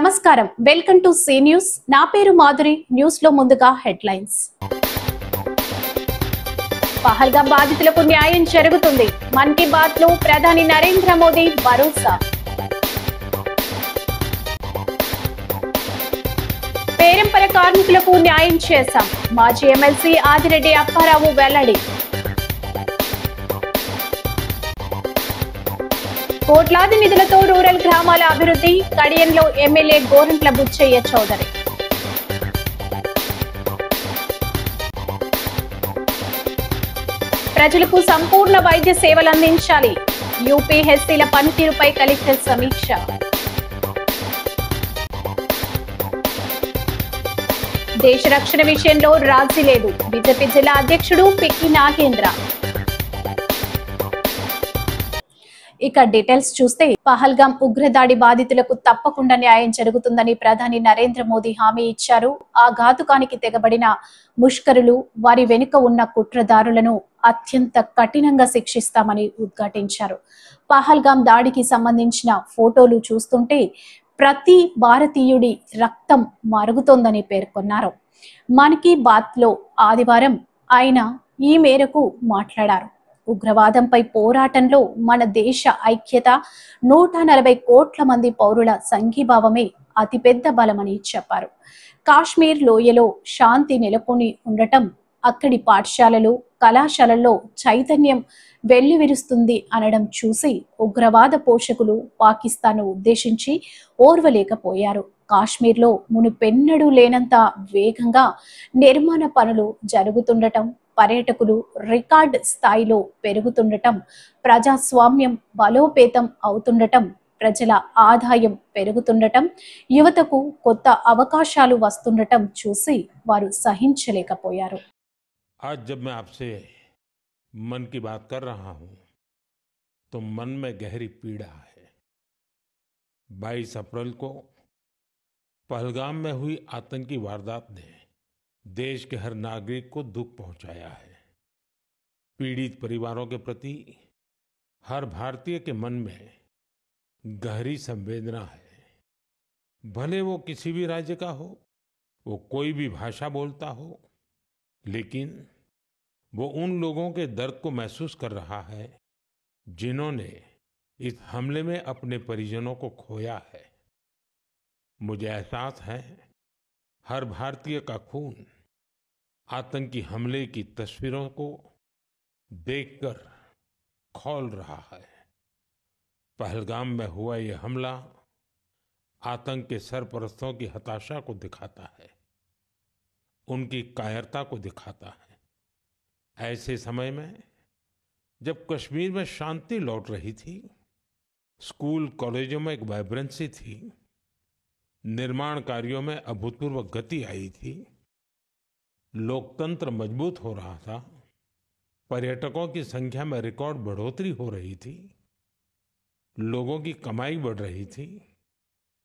నమస్కారం welcome to C news నా పేరు మాధురి న్యూస్ లో ముందుగా హెడ్లైన్స్ పహల్గామ్ బాధితులకు న్యాయం జరుగుతుంది మన్ కీ బాత్ లో ప్రధాని నరేంద్ర మోదీ భరోసా పేరంపర కార్మికులకు న్యాయం చేశాం మాజీ ఎమ్మెల్సీ ఆదిరెడ్డి అప్పారావు వెల్లడి కోట్లాది నిధులతో రూరల్ గ్రామాల అభివృద్ధి కడియంలో ఎమ్మెల్యే గోరంట్ల బుచ్చయ్య చౌదరి ప్రజలకు సంపూర్ణ వైద్య సేవలు అందించాలి యూపీహెచ్సీల పనితీరుపై కలెక్టర్ సమీక్ష దేశ రక్షణ విషయంలో రాజీ లేదు బీజేపీ జిల్లా అధ్యక్షుడు పిక్కి నాగేంద్ర ఇక డీటెయిల్స్ చూస్తే పహల్గామ్ ఉగ్రదాడి బాధితులకు తప్పకుండా న్యాయం జరుగుతుందని ప్రధాని నరేంద్ర మోదీ హామీ ఇచ్చారు. ఆ ఘాతుకానికి తెగబడిన ముష్కరులు వారి వెనుక ఉన్న కుట్రదారులను అత్యంత కఠినంగా శిక్షిస్తామని ఉద్ఘాటించారు. పహల్గామ్ దాడికి సంబంధించిన ఫోటోలు చూస్తుంటే ప్రతి భారతీయుడి రక్తం మరుగుతోందని పేర్కొన్నారు. మన్ కీ బాత్ లో ఆదివారం ఆయన ఈ మేరకు మాట్లాడారు. ఉగ్రవాదంపై పోరాటంలో మన దేశ ఐక్యత 140 కోట్ల మంది పౌరుల సంఘీభావమే అతిపెద్ద బలమని చెప్పారు. కాశ్మీర్ లోయలో శాంతి నెలకొని ఉండటం అక్కడి పాఠశాలలు కళాశాలల్లో చైతన్యం వెల్లివిరుస్తుంది అనడం చూసి ఉగ్రవాద పోషకులు పాకిస్తాన్ ఉద్దేశించి ఓర్వలేకపోయారు. కాశ్మీర్లో మునుపెన్నడూ లేనంత వేగంగా నిర్మాణ పనులు జరుగుతుండటం పర్యాటకులు రికార్డ్ స్థాయిలో పెరుగుతుండటం ప్రజాస్వామ్యం బలోపేతం అవుతుండటం ప్రజల ఆదాయం పెరుగుతుండటం యువతకు కొత్త అవకాశాలు వస్తుండటం చూసి వారు సహించలేకపోయారు. आज जब मैं आपसे मन की बात कर रहा हूं तो मन में गहरी पीड़ा है. 22 अप्रैल को पहलगाम में हुई आतंकी वारदात ने देश के हर नागरिक को दुख पहुंचाया है. पीड़ित परिवारों के प्रति हर भारतीय के मन में गहरी संवेदना है. भले वो किसी भी राज्य का हो, वो कोई भी भाषा बोलता हो, लेकिन वो उन लोगों के दर्द को महसूस कर रहा है जिन्होंने इस हमले में अपने परिजनों को खोया है. मुझे एहसास है हर भारतीय का खून आतंकी हमले की तस्वीरों को देखकर खौल रहा है. पहलगाम में हुआ ये हमला आतंक के सरपरस्तों की हताशा को दिखाता है, उनकी कायरता को दिखाता है. ऐसे समय में जब कश्मीर में शांति लौट रही थी, स्कूल कॉलेजों में एक वाइब्रेंसी थी, निर्माण कार्यों में अभूतपूर्व गति आई थी, लोकतंत्र मजबूत हो रहा था, पर्यटकों की संख्या में रिकॉर्ड बढ़ोतरी हो रही थी, लोगों की कमाई बढ़ रही थी,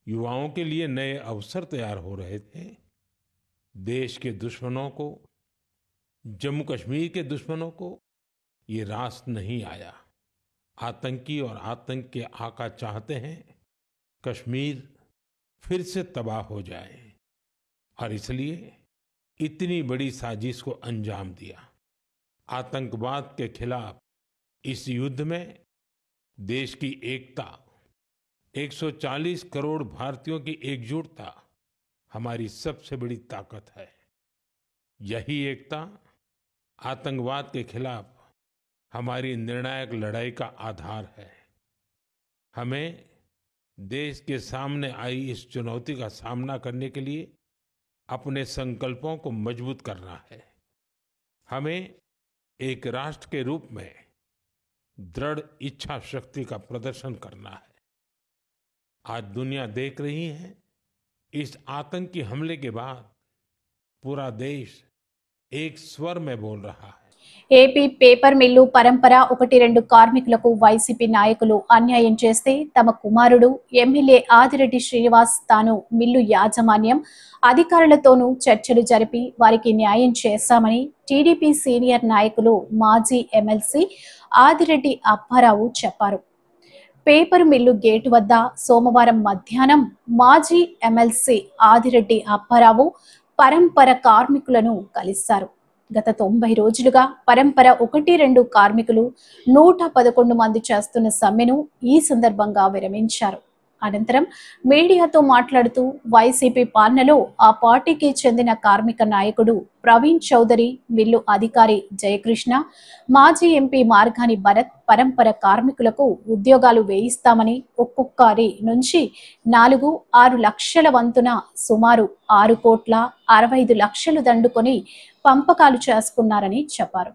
युवाओं के लिए नए अवसर तैयार हो रहे थे. देश के दुश्मनों को, जम्मू कश्मीर के दुश्मनों को ये रास नहीं आया. आतंकी और आतंक के आका चाहते हैं कश्मीर फिर से तबाह हो जाए और इसलिए इतनी बड़ी साजिश को अंजाम दिया. आतंकवाद के खिलाफ इस युद्ध में देश की एकता, 140 करोड़ भारतीयों की एकजुटता हमारी सबसे बड़ी ताकत है. यही एकता आतंकवाद के खिलाफ हमारी निर्णायक लड़ाई का आधार है. हमें देश के सामने आई इस चुनौती का सामना करने के लिए अपने संकल्पों को मजबूत करना है. हमें एक राष्ट्र के रूप में दृढ़ इच्छा शक्ति का प्रदर्शन करना है. आज दुनिया देख रही है इस आतंकी हमले के बाद पूरा देश एक स्वर में बोल रहा है. ఏపీ పేపర్ మిల్లు పరంపర 1-2 కార్మికులకు వైసీపీ నాయకులు అన్యాయం చేస్తే తమ కుమారుడు ఎమ్మెల్యే ఆదిరెడ్డి శ్రీనివాస్ తాను మిల్లు యాజమాన్యం అధికారులతోనూ చర్చలు జరిపి వారికి న్యాయం చేశామని టీడీపీ సీనియర్ నాయకులు మాజీ ఎమ్మెల్సీ ఆదిరెడ్డి అప్పారావు చెప్పారు. పేపర్ మిల్లు గేటు వద్ద సోమవారం మధ్యాహ్నం మాజీ ఎమ్మెల్సీ ఆదిరెడ్డి అప్పారావు పరంపర కార్మికులను కలిశారు. గత 90 రోజులుగా పరంపర 1-2 కార్మికులు 111 మంది చేస్తున్న సమ్మెను ఈ సందర్భంగా విరమించారు. అనంతరం మీడియాతో మాట్లాడుతూ వైసీపీ పాలనలో ఆ పార్టీకి చెందిన కార్మిక నాయకుడు ప్రవీణ్ చౌదరి, మిల్లు అధికారి జయకృష్ణ, మాజీ ఎంపీ మార్గాని భరత్ పరంపర కార్మికులకు ఉద్యోగాలు వేయిస్తామని ఒక్కొక్కరి నుంచి 4-6 లక్షల వంతున సుమారు 6,65 లక్షలు దండుకొని పంపకాలు చేసుకున్నారని చెప్పారు.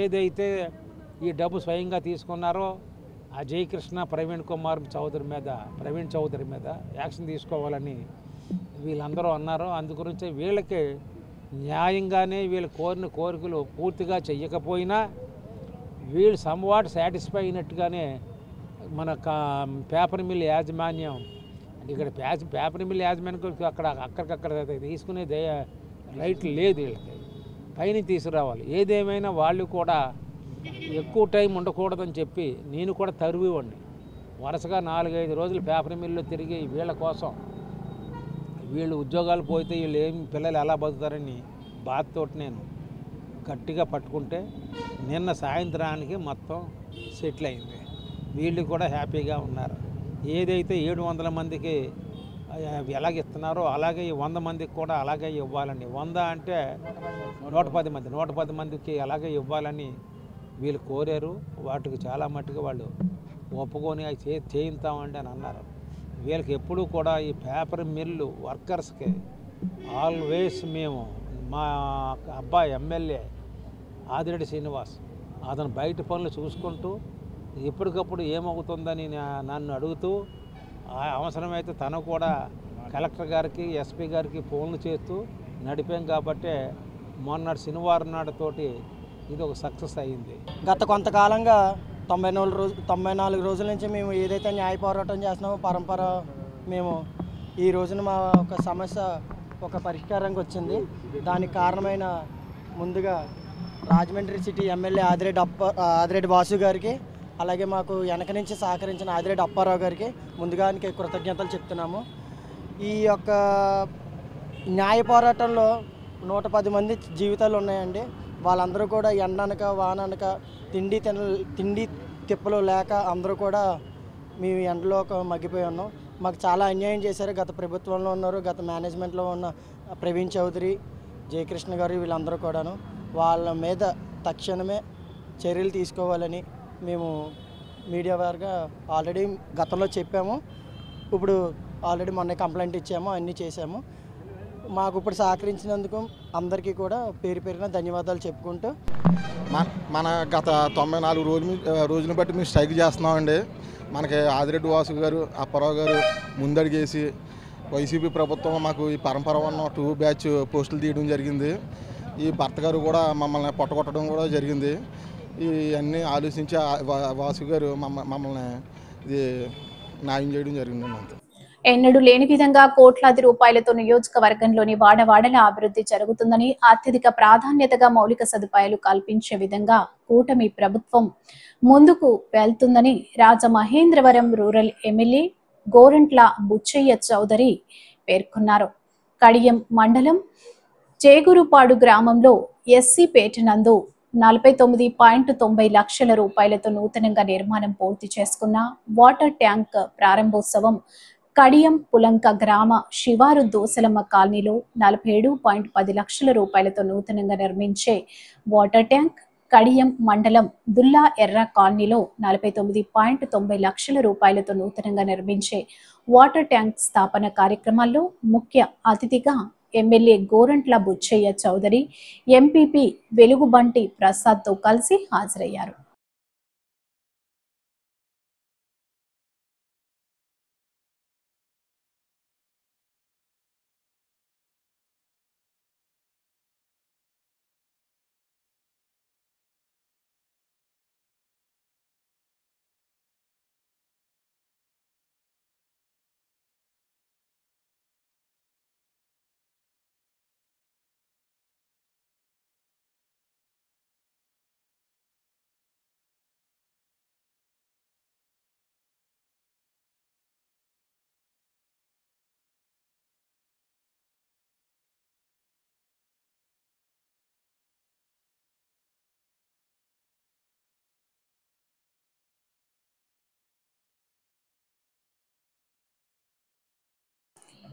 ఏదైతే ఈ డబ్బు స్వయంగా తీసుకున్నారో ఆ జయకృష్ణ ప్రవీణ్ చౌదరి మీద యాక్షన్ తీసుకోవాలని వీళ్ళందరూ అన్నారు. అందుగురించి వీళ్ళకి న్యాయంగానే వీళ్ళు కోరిన కోరికలు పూర్తిగా చెయ్యకపోయినా వీళ్ళు సమ్వాట్ సాటిస్ఫై అయినట్టుగానే మన పేపర్ మిల్ యాజమాన్యం ఇక్కడ పేపర్ మిల్ యాజమాన్యం అక్కడికక్కడ తీసుకునే రైట్ లేదు వీళ్ళకి, పైన తీసుకురావాలి. ఏదేమైనా వాళ్ళు కూడా ఎక్కువ టైం ఉండకూడదని చెప్పి నేను కూడా తరువివ్వండి వరుసగా 4-5 రోజులు పేపర్ మిల్లు తిరిగి వీళ్ళ కోసం వీళ్ళు ఉద్యోగాలు పోతే వీళ్ళు పిల్లలు ఎలా బతుకుతారని బాధతో నేను గట్టిగా పట్టుకుంటే నిన్న సాయంత్రానికి మొత్తం సెటిల్ అయింది. వీళ్ళు కూడా హ్యాపీగా ఉన్నారు. ఏదైతే 700 మందికి ఎలాగ ఇస్తున్నారో అలాగే 100 మందికి కూడా అలాగే ఇవ్వాలని, 100 అంటే 110 మందికి అలాగే ఇవ్వాలని వీళ్ళు కోరారు. వాటికి చాలా మట్టుకు వాళ్ళు ఒప్పుకొని అవి చేయిస్తామండి అని అన్నారు. వీళ్ళకి ఎప్పుడూ కూడా ఈ పేపర్ మిల్లు వర్కర్స్కి ఆల్వేస్ మేము మా అబ్బాయి ఎమ్మెల్యే ఆదిరెడ్డి శ్రీనివాస్ అతను బయట పనులు చూసుకుంటూ ఎప్పటికప్పుడు ఏమవుతుందని నన్ను అడుగుతూ అవసరమైతే తను కూడా కలెక్టర్ గారికి ఎస్పీ గారికి ఫోన్లు చేస్తూ నడిపాం. కాబట్టి మొన్నటి శనివారం నాడుతోటి ఇది ఒక సక్సెస్ అయ్యింది. గత కొంతకాలంగా 94 రోజుల నుంచి మేము ఏదైతే న్యాయ పోరాటం చేస్తున్నామో పరంపర మేము ఈ రోజున మా ఒక సమస్య ఒక పరిష్కారానికి వచ్చింది. దానికి కారణమైన ముందుగా రాజమండ్రి సిటీ ఎమ్మెల్యే ఆదిరెడ్డి వాసు గారికి, అలాగే మాకు వెనక నుంచి సహకరించిన ఆదిరెడ్డి అప్పారావు గారికి ముందుగానికి కృతజ్ఞతలు చెప్తున్నాము. ఈ యొక్క న్యాయ పోరాటంలో 110 మంది జీవితాలు ఉన్నాయండి. వాళ్ళందరూ కూడా ఎండనక వాననక తిండి తిప్పలు లేక అందరూ కూడా మేము ఎండలో మగ్గిపోయి ఉన్నాం. మాకు చాలా అన్యాయం చేశారు. గత ప్రభుత్వంలో ఉన్నారు, గత మేనేజ్మెంట్లో ఉన్న ప్రవీణ్ చౌదరి, జయకృష్ణ గారు వీళ్ళందరూ కూడాను వాళ్ళ మీద తక్షణమే చర్యలు తీసుకోవాలని మేము మీడియా వారిగా ఆల్రెడీ గతంలో చెప్పాము. ఇప్పుడు ఆల్రెడీ మొన్న కంప్లైంట్ ఇచ్చాము, అన్నీ చేశాము. మాకు ఇప్పుడు సహకరించినందుకు అందరికీ కూడా పేరు పేరున ధన్యవాదాలు చెప్పుకుంటూ మన గత 94 రోజులను బట్టి మేము స్ట్రైక్ చేస్తున్నామండి. మనకి ఆదిరెడ్డి వాసు గారు అప్పారావు గారు ముందడిగేసి వైసీపీ ప్రభుత్వం మాకు ఈ పరంపర 1, 2 బ్యాచ్ పోస్టులు తీయడం జరిగింది. ఈ భర్త గారు కూడా మమ్మల్ని పొట్టగొట్టడం కూడా జరిగింది. ఇవన్నీ ఆలోచించి వాసు గారు మమ్మల్ని ఇది న్యాయం చేయడం జరిగిందండి. అంతే. ఎన్నడూ లేని విధంగా కోట్లాది రూపాయలతో నియోజకవర్గంలోని వాడవాడల అభివృద్ధి జరుగుతుందని, అత్యధిక ప్రాధాన్యతగా మౌలిక సదుపాయాలు కల్పించే విధంగా కూటమి ప్రభుత్వం ముందుకు వెళ్తుందని రాజమహేంద్రవరం రూరల్ ఎమ్మెల్యే గోరంట్ల బుచ్చయ్య చౌదరి పేర్కొన్నారు. కడియం మండలం చేగురుపాడు గ్రామంలో ఎస్సీ పేట నందు 49.90 లక్షల రూపాయలతో నూతనంగా నిర్మాణం పూర్తి చేసుకున్న వాటర్ ట్యాంక్ ప్రారంభోత్సవం కడియం పులంక గ్రామ శివారు దోసలమ్మ కాలనీలో 47.10 లక్షల రూపాయలతో నూతనంగా నిర్మించే వాటర్ ట్యాంక్, కడియం మండలం దుల్లా ఎర్ర కాలనీలో 49.90 లక్షల రూపాయలతో నూతనంగా నిర్మించే వాటర్ ట్యాంక్ స్థాపన కార్యక్రమాల్లో ముఖ్య అతిథిగా ఎమ్మెల్యే గోరంట్ల బుచ్చయ్య చౌదరి, ఎంపీపీ వెలుగుబంటి ప్రసాద్తో కలిసి హాజరయ్యారు.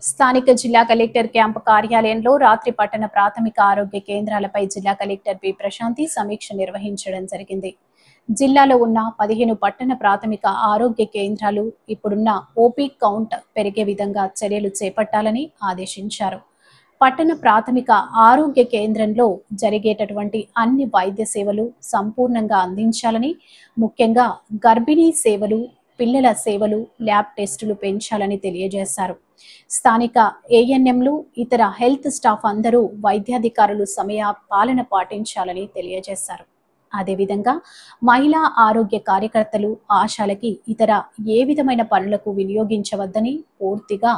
స్థానిక జిల్లా కలెక్టర్ క్యాంపు కార్యాలయంలో రాత్రి పట్టణ ప్రాథమిక ఆరోగ్య కేంద్రాలపై జిల్లా కలెక్టర్ పి ప్రశాంతి సమీక్ష నిర్వహించడం జరిగింది. జిల్లాలో ఉన్న 15 పట్టణ ప్రాథమిక ఆరోగ్య కేంద్రాలు ఇప్పుడున్న ఓపీ కౌంట్ పెరిగే విధంగా చర్యలు చేపట్టాలని ఆదేశించారు. పట్టణ ప్రాథమిక ఆరోగ్య కేంద్రంలో జరిగేటటువంటి అన్ని వైద్య సేవలు సంపూర్ణంగా అందించాలని, ముఖ్యంగా గర్భిణీ సేవలు, పిల్లల సేవలు, ల్యాబ్ టెస్టులు పెంచాలని తెలియజేశారు. స్థానిక ఏఎన్ఎంలు, ఇతర హెల్త్ స్టాఫ్ అందరూ వైద్యాధికారులు సమయ పాలన పాటించాలని తెలియజేశారు. అదేవిధంగా మహిళా ఆరోగ్య కార్యకర్తలు, ఆశాలకి ఇతర ఏ విధమైన పనులకు వినియోగించవద్దని, పూర్తిగా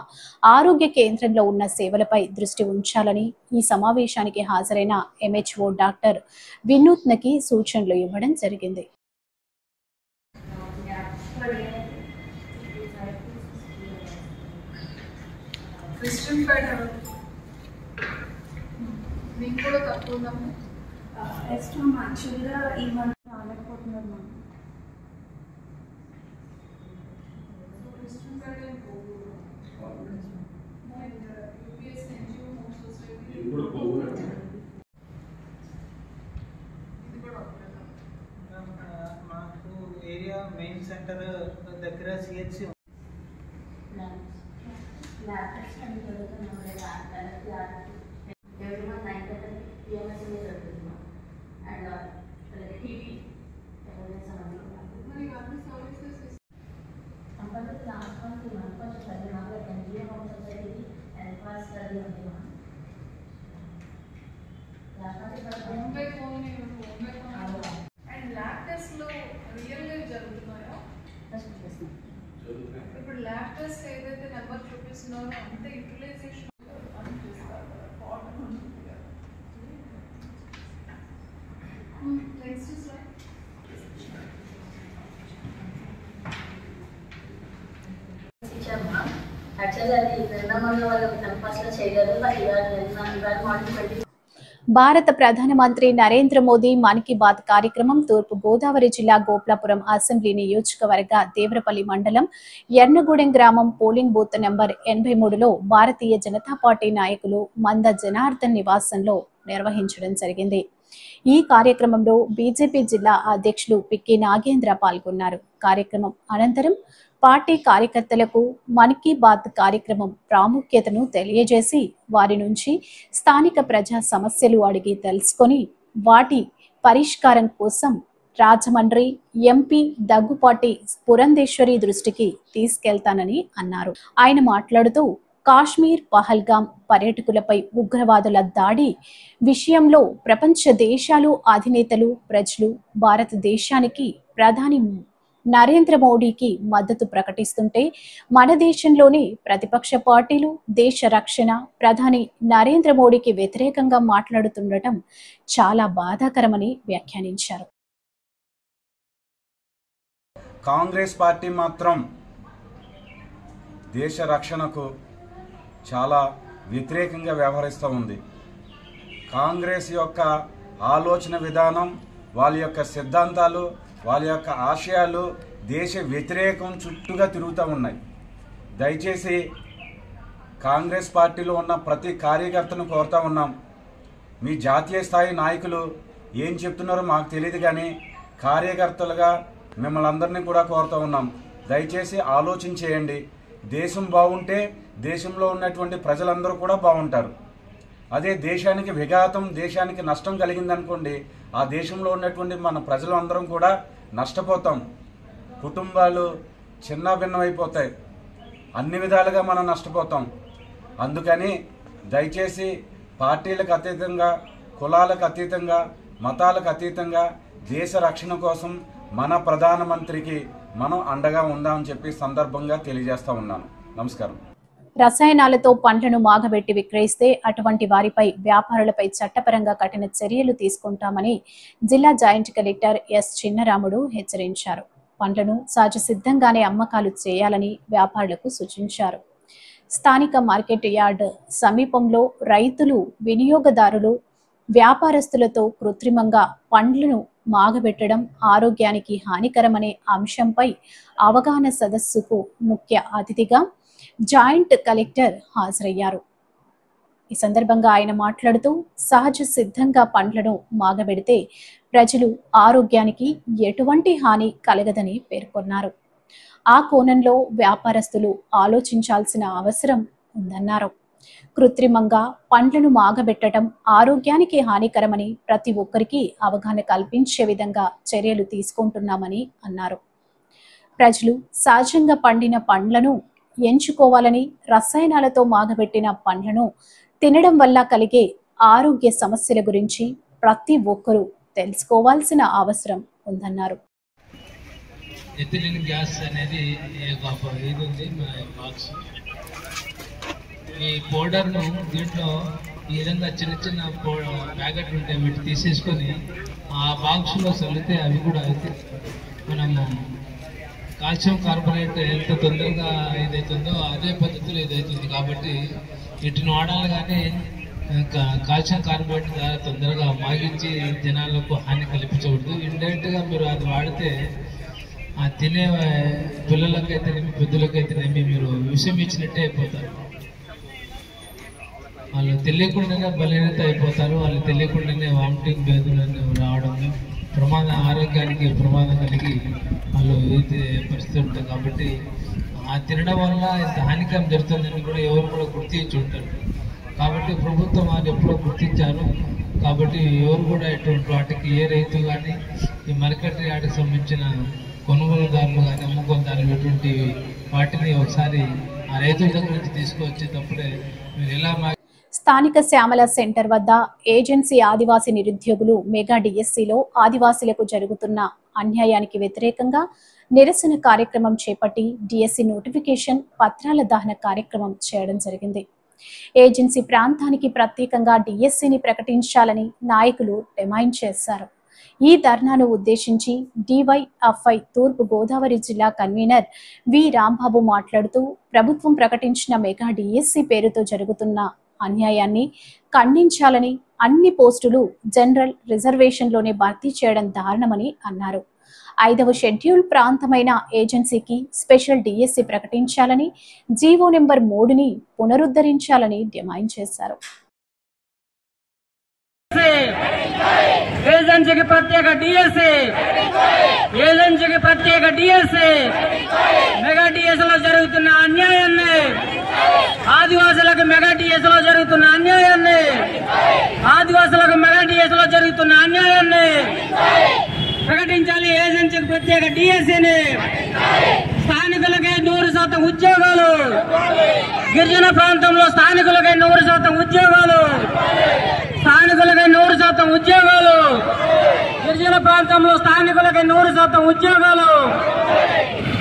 ఆరోగ్య కేంద్రంలో ఉన్న సేవలపై దృష్టి ఉంచాలని ఈ సమావేశానికి హాజరైన ఎంహెచ్ఓ డాక్టర్ వినూత్నకి సూచనలు ఇవ్వడం జరిగింది. క్రిస్టియన్ ఫైడ్ మీకు కూడా తక్కువ ఉందమ్మా. నెక్స్ట్ యాక్చువల్గా ఈ మంత్ రాలేకపోతున్నారు మ్యామ్. క్రిస్టియన్ ఫైడ్ and UPS NGO most society ఇది కూడా మాకు ఏరియా మెయిన్ సెంటర్ దగ్గర సిహెచ్సి అండ్ ల్యాబ్ టెస్ట్లో రియల్గా జరుగుతున్నాయా? ఇప్పుడు ల్యాబ్ టెస్ట్ ఏదైతే నెంబర్ చూపిస్తున్నారో అంతే యూటిలైజేషన్ అని చూస్తారు. Next slide. యాక్చువల్గా అది నిర్ణయంలో వాళ్ళు క్యాంపస్లో చేయగలరు. బట్ ఇవాళ మార్నింగ్ 20 భారత ప్రధానమంత్రి నరేంద్ర మోదీ మన్ కీ బాత్ కార్యక్రమం తూర్పు గోదావరి జిల్లా గోప్లాపురం అసెంబ్లీ నియోజకవర్గ దేవరపల్లి మండలం ఎర్నగూడెం గ్రామం polling booth number 83లో Bharatiya Janata party నాయకులు మంద జనార్దన్ నివాసంలో నిర్వహించడం జరిగింది. ఈ కార్యక్రమంలో బీజేపీ జిల్లా అధ్యక్షులు పిక్కి నాగేంద్ర పాల్గొన్నారు. కార్యక్రమం అనంతరం పార్టీ కార్యకర్తలకు మన్ కీ బాత్ కార్యక్రమం ప్రాముఖ్యతను తెలియజేసి వారి నుంచి స్థానిక ప్రజా సమస్యలు అడిగి తెలుసుకొని వాటి పరిష్కారం కోసం రాజమండ్రి ఎంపీ దగ్గుపాటి పురంధేశ్వరి దృష్టికి తీసుకెళ్తానని అన్నారు. ఆయన మాట్లాడుతూ కాశ్మీర్ పహల్గాం పర్యాటకులపై ఉగ్రవాదుల దాడి విషయంలో ప్రపంచ దేశాలు అధినేతలు ప్రజలు భారతదేశానికి ప్రధాని నరేంద్ర మోడీకి మద్దతు ప్రకటిస్తుంటే మన దేశంలోని ప్రతిపక్ష పార్టీలు దేశ రక్షణ ప్రధాని నరేంద్ర మోడీకి వ్యతిరేకంగా మాట్లాడుతుండటం చాలా బాధాకరమని వ్యాఖ్యానించారు. కాంగ్రెస్ పార్టీ మాత్రం దేశ రక్షణకు చాలా వ్యతిరేకంగా వ్యవహరిస్తూ ఉంది. కాంగ్రెస్ యొక్క ఆలోచన విధానం, వాళ్ళ యొక్క సిద్ధాంతాలు, వాళ్ళ యొక్క ఆశయాలు దేశ వ్యతిరేకం చుట్టూగా తిరుగుతూ ఉన్నాయి. దయచేసి కాంగ్రెస్ పార్టీలో ఉన్న ప్రతి కార్యకర్తను కోరుతూ ఉన్నాం, మీ జాతీయ స్థాయి నాయకులు ఏం చెప్తున్నారో మాకు తెలియదు, కానీ కార్యకర్తలుగా మిమ్మల్ని అందరినీ కూడా కోరుతూ ఉన్నాం, దయచేసి ఆలోచన చేయండి. దేశం బాగుంటే దేశంలో ఉన్నటువంటి ప్రజలందరూ కూడా బాగుంటారు. అదే దేశానికి విఘాతం, దేశానికి నష్టం కలిగిందనుకోండి, ఆ దేశంలో ఉన్నటువంటి మన ప్రజలందరం కూడా నష్టపోతాం. కుటుంబాలు చిన్న భిన్నమైపోతాయి, అన్ని విధాలుగా మనం నష్టపోతాం. అందుకని దయచేసి పార్టీలకు అతీతంగా, కులాలకు అతీతంగా, మతాలకు అతీతంగా దేశ రక్షణ కోసం మన ప్రధానమంత్రికి మనం అండగా ఉందామని చెప్పి సందర్భంగా తెలియజేస్తా ఉన్నాను. నమస్కారం. రసాయనాలతో పండ్లను మాగబెట్టి విక్రయిస్తే అటువంటి వారిపై వ్యాపారులపై చట్టపరంగా కఠిన చర్యలు తీసుకుంటామని జిల్లా జాయింట్ కలెక్టర్ ఎస్ చిన్నరాముడు హెచ్చరించారు. పండ్లను సహజ సిద్ధంగానే అమ్మకాలు చేయాలని వ్యాపారులకు సూచించారు. స్థానిక మార్కెట్ యార్డ్ సమీపంలో రైతులు, వినియోగదారులు, వ్యాపారస్తులతో కృత్రిమంగా పండ్లను మాగబెట్టడం ఆరోగ్యానికి హానికరమనే అంశంపై అవగాహన సదస్సుకు ముఖ్య అతిథిగా జాయింట్ కలెక్టర్ హాజరయ్యారు. ఈ సందర్భంగా ఆయన మాట్లాడుతూ సహజ సిద్ధంగా పండ్లను మాగబెడితే ప్రజలు ఆరోగ్యానికి ఎటువంటి హాని కలగదని పేర్కొన్నారు. ఆ కోణంలో వ్యాపారస్తులు ఆలోచించాల్సిన అవసరం ఉందన్నారు. కృత్రిమంగా పండ్లను మాగబెట్టడం ఆరోగ్యానికి హానికరమని ప్రతి ఒక్కరికి అవగాహన కల్పించే విధంగా చర్యలు తీసుకుంటున్నామని అన్నారు. ప్రజలు సహజంగా పండిన పండ్లను ఎంచుకోవాలని, రసాయనాలతో మాగబెట్టిన పండ్లను తినడం వల్ల కలిగే ఆరోగ్య సమస్యల గురించి ప్రతి ఒక్కరూ తెలుసుకోవాల్సిన అవసరం ఉందన్నారు. ఎథిలిన్ గ్యాస్ అనేది ఇది ఉంది బాక్స్. ఈ పౌడర్ను దీంట్లో ఈ విధంగా చిన్న చిన్న ప్యాకెట్లు ఉంటాయి, వీటి తీసేసుకొని ఆ బాక్స్లో చల్లితే అవి కూడా అయితే మనము కాల్షియం కార్బోనేట్ ఎంత తొందరగా ఏదైతుందో అదే పద్ధతిలో ఇదవుతుంది. కాబట్టి వీటిని వాడాలి, కానీ కాల్షియం కార్బోనేట్ ద్వారా తొందరగా మాగించి జనాలకు హాని కల్పించకూడదు. ఇండైరెక్ట్గా మీరు అది వాడితే ఆ తినే పిల్లలకైతేనేమి పెద్దలకైతేనేమి మీరు విషం ఇచ్చినట్టే అయిపోతారు. వాళ్ళు తెలియకుండానే బలహీనత అయిపోతారు. వాళ్ళు తెలియకుండానే వామిటింగ్ వ్యాధులు రావడం, ఆరోగ్యానికి ప్రమాదం కలిగి వాళ్ళు పరిస్థితి ఉంటుంది. కాబట్టి ఆ తినడం వల్ల ఇంత హానికరం జరుగుతుందని కూడా ఎవరు కూడా గుర్తించి ఉంటారు. కాబట్టి ప్రభుత్వం వాళ్ళు ఎప్పుడో గుర్తించారు. కాబట్టి ఎవరు కూడా ఇటువంటి వాటికి ఏ రైతు కానీ ఈ మార్కెట్ యార్డ్కి సంబంధించిన కొనుగోలుదారులు కానీ అమ్ముకోదారులు ఇటువంటి వాటిని ఒకసారి ఆ రైతుల దగ్గర నుంచి తీసుకొచ్చేటప్పుడే మీరు ఎలా స్థానిక శ్యామల సెంటర్ వద్ద ఏజెన్సీ ఆదివాసీ నిరుద్యోగులు మెగా డిఎస్సిలో ఆదివాసీలకు జరుగుతున్న అన్యాయానికి వ్యతిరేకంగా నిరసన కార్యక్రమం చేపట్టి డిఎస్సి నోటిఫికేషన్ పత్రాల దహన కార్యక్రమం చేయడం జరిగింది. ఏజెన్సీ ప్రాంతానికి ప్రత్యేకంగా డిఎస్సిని ప్రకటించాలని నాయకులు డిమాండ్ చేశారు. ఈ ధర్నాను ఉద్దేశించి డివైఎఫ్ఐ తూర్పు గోదావరి జిల్లా కన్వీనర్ వి రాంబాబు మాట్లాడుతూ ప్రభుత్వం ప్రకటించిన మెగా డిఎస్సి పేరుతో జరుగుతున్న అన్యాయాన్ని ఖండించాలని, అన్ని పోస్టులు జనరల్ రిజర్వేషన్లోనే భర్తీ చేయడం దారుణమని అన్నారు. 5వ షెడ్యూల్ ప్రాంతమైన ఏజెన్సీకి స్పెషల్ డిఎస్సి ప్రకటించాలని, జీవో నెంబర్ 3ని పునరుద్ధరించాలని డిమాండ్ చేశారు. ఏజెన్సీకి ప్రత్యేక డిఎస్సి, ఏజెన్సీకి ప్రత్యేక డిఎస్సి, మెగా డిఎస్సిలో జరుగుతున్న అన్యాయాన్ని, ఆదివాసులకు మెగా డిఎస్సిలో జరుగుతున్న అన్యాయాన్ని, ఆదివాసులకు మెగా డిఎస్సిలో జరుగుతున్న అన్యాయాన్ని ప్రకటించాలి ఏజెన్సీకి ప్రత్యేక డిఎస్సీని. స్థానికులకే 100% ఉద్యోగాలు. గిరిజన ప్రాంతంలో స్థానికులకే 100% ఉద్యోగాలు. స్థానికులకే 100% ఉద్యోగాలు. గిరిజన ప్రాంతంలో స్థానికులకే 100% ఉద్యోగాలు.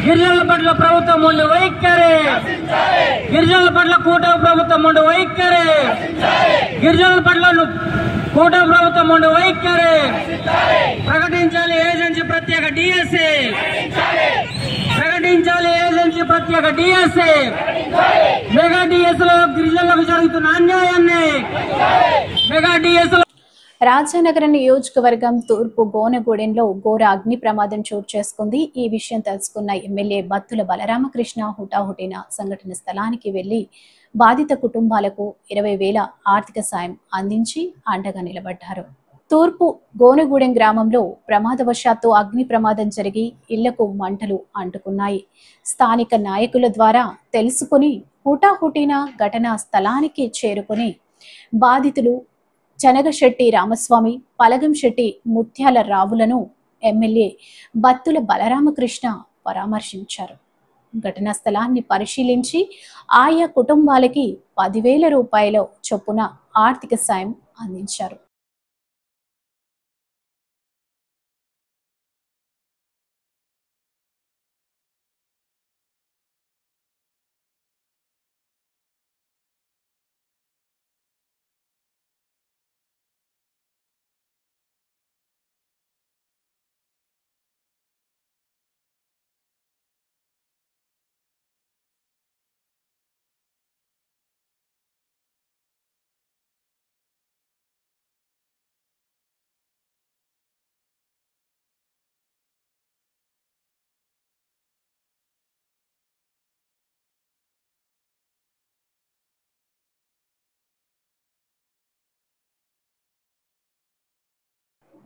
గిరిజనుల పట్ల ప్రభుత్వం ఉండి వైఖరి. గిరిజనుల పట్ల కూటమి ప్రభుత్వం ఉండి వైఖరి. గిరిజనుల పట్ల కూటమి ప్రభుత్వం ఉండి వైఖరి. ప్రకటించాలి ఏజెన్సీ ప్రత్యేక డిఎస్సీ. ప్రకటించాలి ఏజెన్సీ ప్రత్యేక డిఎస్సీ. మెగా డిఎస్ లో గిరిజనులకు జరుగుతున్న అన్యాయాన్ని మెగా డిఎస్ లో. రాజానగరం నియోజకవర్గం తూర్పు గోనగూడెంలో ఘోర అగ్ని ప్రమాదం చోటు చేసుకుంది. ఈ విషయం తెలుసుకున్న ఎమ్మెల్యే బత్తుల బలరామకృష్ణ హుటాహుటిన సంఘటన స్థలానికి వెళ్లి బాధిత కుటుంబాలకు 20,000 ఆర్థిక సాయం అందించి అండగా నిలబడ్డారు. తూర్పు గోనగూడెం గ్రామంలో ప్రమాదవశాత్తు అగ్ని ప్రమాదం జరిగి ఇళ్లకు మంటలు అంటుకున్నాయి. స్థానిక నాయకుల ద్వారా తెలుసుకుని హుటాహుటిన ఘటనా స్థలానికి చేరుకుని బాధితులు చనగశెట్టి రామస్వామి, పలగంశెట్టి ముత్యాల రావులను ఎమ్మెల్యే బత్తుల బలరామకృష్ణ పరామర్శించారు. ఘటనా స్థలాన్ని పరిశీలించి ఆయా కుటుంబాలకి 10,000 రూపాయల చొప్పున ఆర్థిక సాయం అందించారు.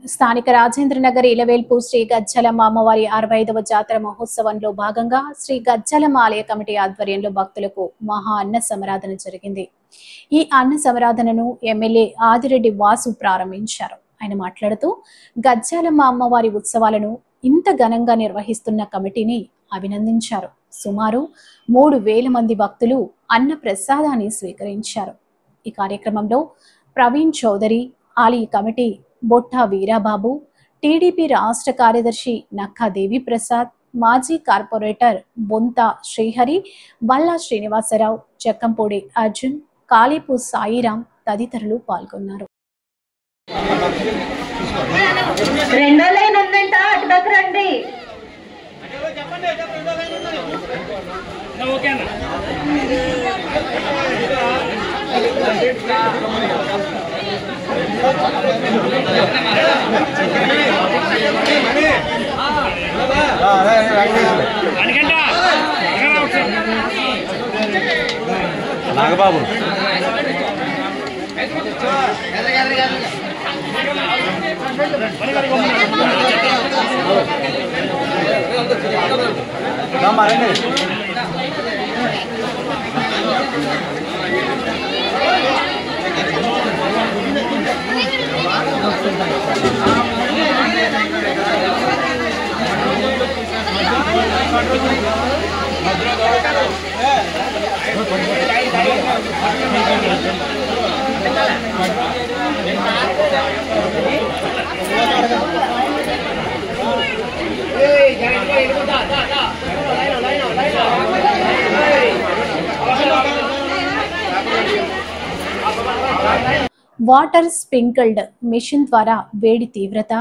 స్థానిక రాజేంద్రనగర్ ఇలవేల్పు శ్రీ గజ్జలమ్మ అమ్మవారి 65వ జాతర మహోత్సవంలో భాగంగా శ్రీ గజ్జలమ్మ ఆలయ కమిటీ ఆధ్వర్యంలో భక్తులకు మహా అన్న సమరాధన జరిగింది. ఈ అన్న సమరాధనను ఎమ్మెల్యే ఆదిరెడ్డి వాసు ప్రారంభించారు. ఆయన మాట్లాడుతూ గజ్జలమ్మ అమ్మవారి ఉత్సవాలను ఇంత ఘనంగా నిర్వహిస్తున్న కమిటీని అభినందించారు. సుమారు 3,000 మంది భక్తులు అన్న ప్రసాదాన్ని స్వీకరించారు. ఈ కార్యక్రమంలో ప్రవీణ్ చౌదరి, ఆలయ కమిటీ బొట్టా వీరాబాబు, టీడీపీ రాష్ట్ర కార్యదర్శి నక్కా దేవి ప్రసాద్, మాజీ కార్పొరేటర్ బొంతా శ్రీహరి, బల్లా శ్రీనివాసరావు, చెక్కంపూడి అర్జున్, కాళీపు సాయిరాం తదితరులు పాల్గొన్నారు. రెండో లైన్ ఉందంట, అటు దగ్గర రండి. నాగబాబు వాటర్ స్ప్రింకిల్డ్ మిషన్ ద్వారా వేడి తీవ్రత,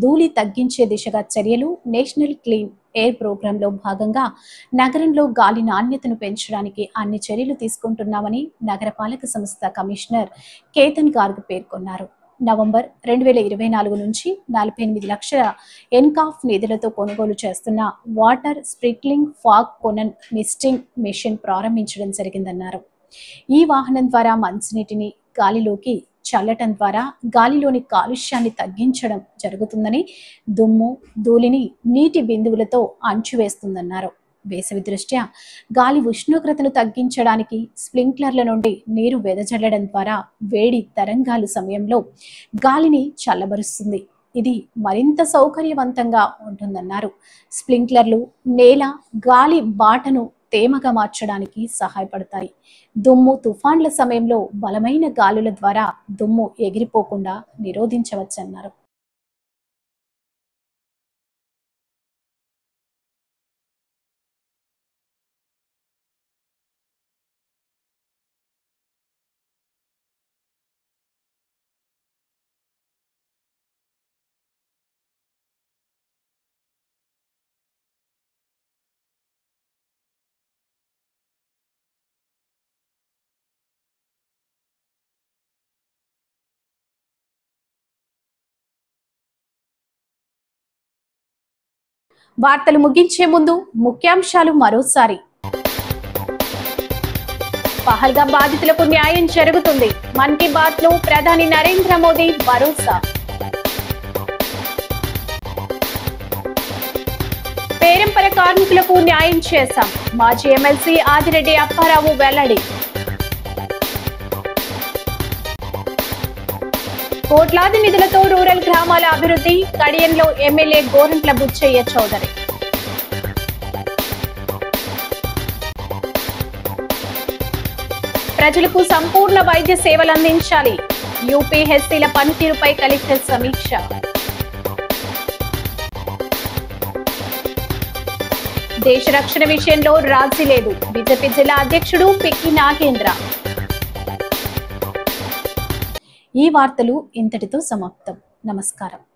ధూళి తగ్గించే దిశగా చర్యలు నేషనల్ క్లీన్ ఎయిర్ ప్రోగ్రాంలో భాగంగా నగరంలో గాలి నాణ్యతను పెంచడానికి అన్ని చర్యలు తీసుకుంటున్నామని నగరపాలక సంస్థ కమిషనర్ కేతన్ గార్గ్ పేర్కొన్నారు. నవంబర్ 2024 నుంచి 48 లక్షల ఎన్కాఫ్ నిధులతో కొనుగోలు చేస్తున్న water sprinkling fog cannon misting machine ప్రారంభించడం జరిగిందన్నారు. ఈ వాహనం ద్వారా మంచినీటిని గాలిలోకి చల్లటం ద్వారా గాలిలోని కాలుష్యాన్ని తగ్గించడం జరుగుతుందని, దుమ్ము ధూళిని నీటి బిందువులతో అంచువేస్తుందన్నారు. వేసవి దృష్ట్యా గాలి ఉష్ణోగ్రతను తగ్గించడానికి స్ప్రింక్లర్ల నుండి నీరు వెదజల్లడం ద్వారా వేడి తరంగాలు సమయంలో గాలిని చల్లబరుస్తుంది. ఇది మరింత సౌకర్యవంతంగా ఉంటుందన్నారు. స్ప్రింక్లర్లు నేల గాలి బాటను తేమగా మార్చడానికి సహాయపడతాయి. దుమ్ము తుఫాన్ల సమయంలో బలమైన గాలుల ద్వారా దుమ్ము ఎగిరిపోకుండా నిరోధించవచ్చన్నారు. వార్తలు ముగించే ముందు ముఖ్యాంశాలు మరోసారి. పహల్గామ్ బాధితులకు న్యాయం జరుగుతుంది. మన్ కీ బాత్ లో ప్రధాని నరేంద్ర మోదీ భరోసా. పేరంపర కార్మికులకు న్యాయం చేశాం. మాజీ ఎమ్మెల్సీ ఆదిరెడ్డి అప్పారావు వెల్లడి. కోట్లాది నిధులతో రూరల్ గ్రామాల అభివృద్ధి. కడియంలో ఎమ్మెల్యే గోరంట్ల బుచ్చయ్య చౌదరి. ప్రజలకు సంపూర్ణ వైద్య సేవలు అందించాలి. యూపీహెచ్సీల పనితీరుపై కలెక్టర్ సమీక్ష. దేశ రక్షణ విషయంలో రాజీ లేదు. బీజేపీ జిల్లా అధ్యక్షుడు పిక్కి నాగేంద్ర. ఈ వార్తలు ఇంతటితో సమాప్తం. నమస్కారం.